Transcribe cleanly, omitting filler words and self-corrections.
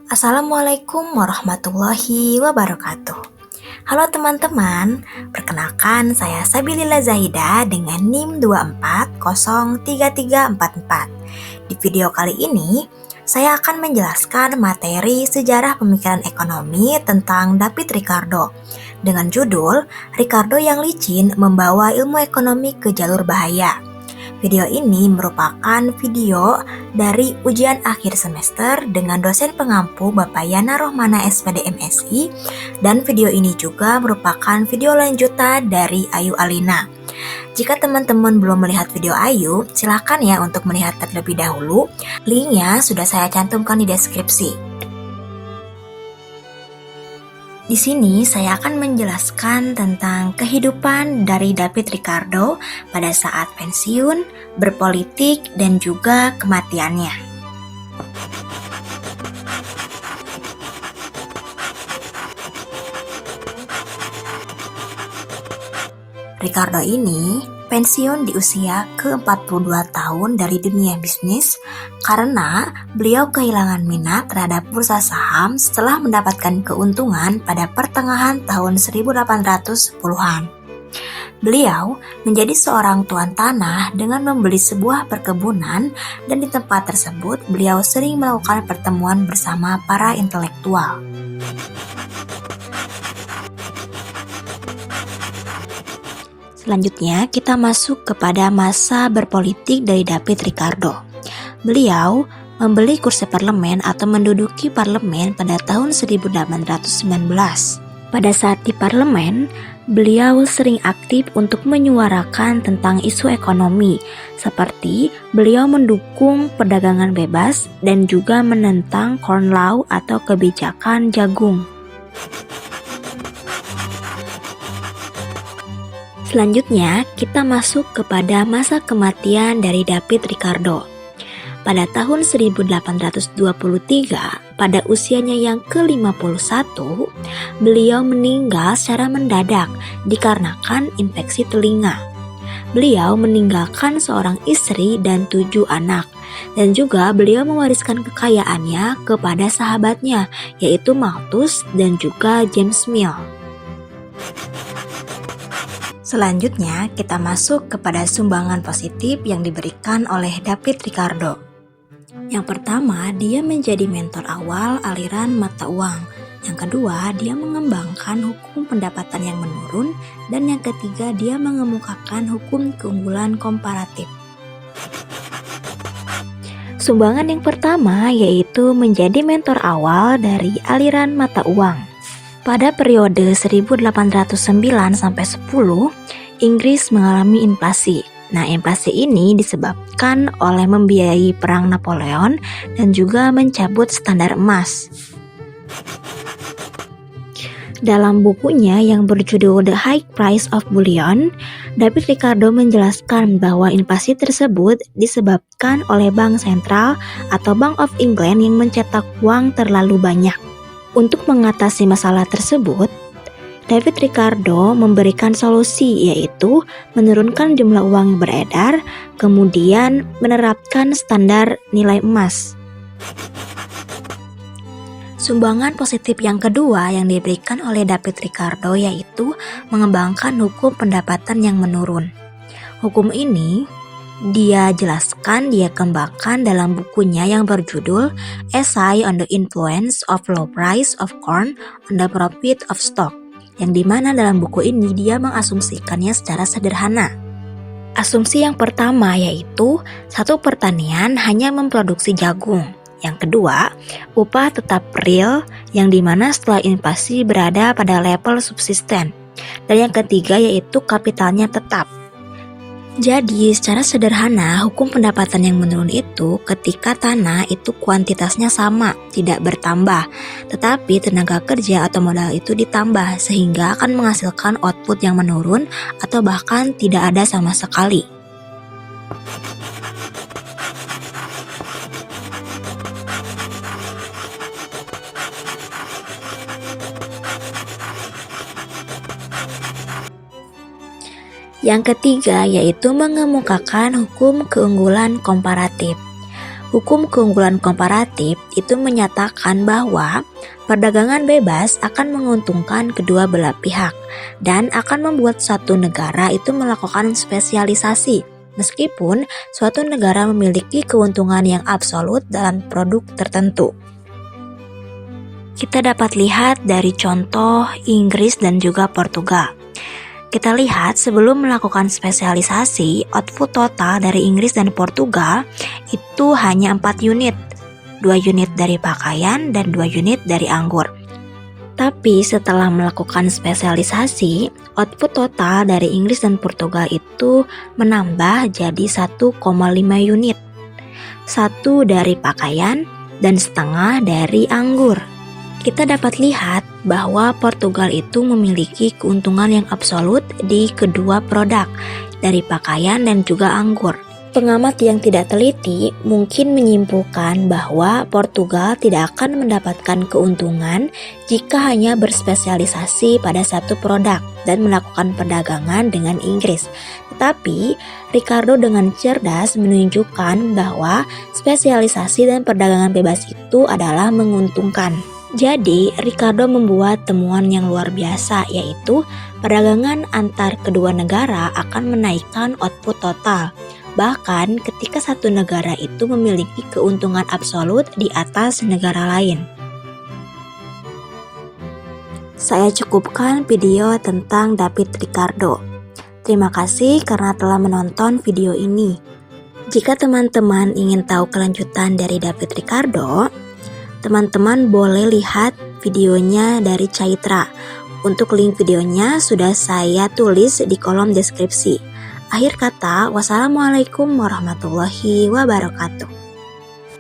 Assalamualaikum warahmatullahi wabarakatuh. Halo teman-teman, perkenalkan saya Sabilillah Zahida dengan NIM 2403344. Di video kali ini, saya akan menjelaskan materi sejarah pemikiran ekonomi tentang David Ricardo dengan judul Ricardo yang licin membawa ilmu ekonomi ke jalur bahaya. Video ini merupakan video dari ujian akhir semester dengan dosen pengampu Bapak Yana Rohmana SPD MSI, dan video ini juga merupakan video lanjutan dari Ayu Alina. Jika teman-teman belum melihat video Ayu, silakan ya untuk melihat terlebih dahulu. Linknya sudah saya cantumkan di deskripsi. Di sini saya akan menjelaskan tentang kehidupan dari David Ricardo pada saat pensiun, berpolitik, dan juga kematiannya. Ricardo ini pensiun di usia ke-42 tahun dari dunia bisnis karena beliau kehilangan minat terhadap bursa saham setelah mendapatkan keuntungan pada pertengahan tahun 1810-an. Beliau menjadi seorang tuan tanah dengan membeli sebuah perkebunan, dan di tempat tersebut beliau sering melakukan pertemuan bersama para intelektual. Selanjutnya, kita masuk kepada masa berpolitik dari David Ricardo. Beliau membeli kursi parlemen atau menduduki parlemen pada tahun 1819. Pada saat di parlemen, beliau sering aktif untuk menyuarakan tentang isu ekonomi, seperti beliau mendukung perdagangan bebas dan juga menentang Corn Law atau kebijakan jagung. Selanjutnya, kita masuk kepada masa kematian dari David Ricardo. Pada tahun 1823, pada usianya yang ke-51, beliau meninggal secara mendadak dikarenakan infeksi telinga. Beliau meninggalkan seorang istri dan 7 anak, dan juga beliau mewariskan kekayaannya kepada sahabatnya, yaitu Malthus dan juga James Mill. Selanjutnya, kita masuk kepada sumbangan positif yang diberikan oleh David Ricardo. Yang pertama, dia menjadi mentor awal aliran mata uang. Yang kedua, dia mengembangkan hukum pendapatan yang menurun. Dan yang ketiga, dia mengemukakan hukum keunggulan komparatif. Sumbangan yang pertama yaitu menjadi mentor awal dari aliran mata uang. Pada periode 1809-10, Inggris mengalami inflasi. Nah, inflasi ini disebabkan oleh membiayai perang Napoleon dan juga mencabut standar emas. Dalam bukunya yang berjudul The High Price of Bullion, David Ricardo menjelaskan bahwa inflasi tersebut disebabkan oleh Bank Sentral atau Bank of England yang mencetak uang terlalu banyak. Untuk mengatasi masalah tersebut, David Ricardo memberikan solusi, yaitu menurunkan jumlah uang yang beredar, kemudian menerapkan standar nilai emas. Sumbangan positif yang kedua yang diberikan oleh David Ricardo yaitu mengembangkan hukum pendapatan yang menurun. Hukum ini dia kembangkan dalam bukunya yang berjudul Essay on the Influence of Low Price of Corn on the Profit of Stock, yang dimana dalam buku ini dia mengasumsikannya secara sederhana. Asumsi yang pertama yaitu satu pertanian hanya memproduksi jagung. Yang kedua, upah tetap real, yang dimana setelah inflasi berada pada level subsisten. Dan yang ketiga yaitu kapitalnya tetap. Jadi secara sederhana, hukum pendapatan yang menurun itu ketika tanah itu kuantitasnya sama, tidak bertambah, tetapi tenaga kerja atau modal itu ditambah sehingga akan menghasilkan output yang menurun atau bahkan tidak ada sama sekali. Yang ketiga yaitu mengemukakan hukum keunggulan komparatif. Hukum keunggulan komparatif itu menyatakan bahwa perdagangan bebas akan menguntungkan kedua belah pihak dan akan membuat suatu negara itu melakukan spesialisasi meskipun suatu negara memiliki keuntungan yang absolut dalam produk tertentu. Kita dapat lihat dari contoh Inggris dan juga Portugal. Kita lihat sebelum melakukan spesialisasi, output total dari Inggris dan Portugal itu hanya 4 unit. 2 unit dari pakaian dan 2 unit dari anggur. Tapi setelah melakukan spesialisasi, output total dari Inggris dan Portugal itu menambah jadi 1,5 unit. 1 dari pakaian dan setengah dari anggur. Kita dapat lihat bahwa Portugal itu memiliki keuntungan yang absolut di kedua produk, dari pakaian dan juga anggur. Pengamat yang tidak teliti mungkin menyimpulkan bahwa Portugal tidak akan mendapatkan keuntungan jika hanya berspesialisasi pada satu produk dan melakukan perdagangan dengan Inggris. Tetapi, Ricardo dengan cerdas menunjukkan bahwa spesialisasi dan perdagangan bebas itu adalah menguntungkan. Jadi, Ricardo membuat temuan yang luar biasa, yaitu perdagangan antar kedua negara akan menaikkan output total. Bahkan ketika satu negara itu memiliki keuntungan absolut di atas negara lain. Saya cukupkan video tentang David Ricardo. Terima kasih karena telah menonton video ini. Jika teman-teman ingin tahu kelanjutan dari David Ricardo, teman-teman boleh lihat videonya dari Caitra. Untuk link videonya sudah saya tulis di kolom deskripsi. Akhir kata, wassalamualaikum warahmatullahi wabarakatuh.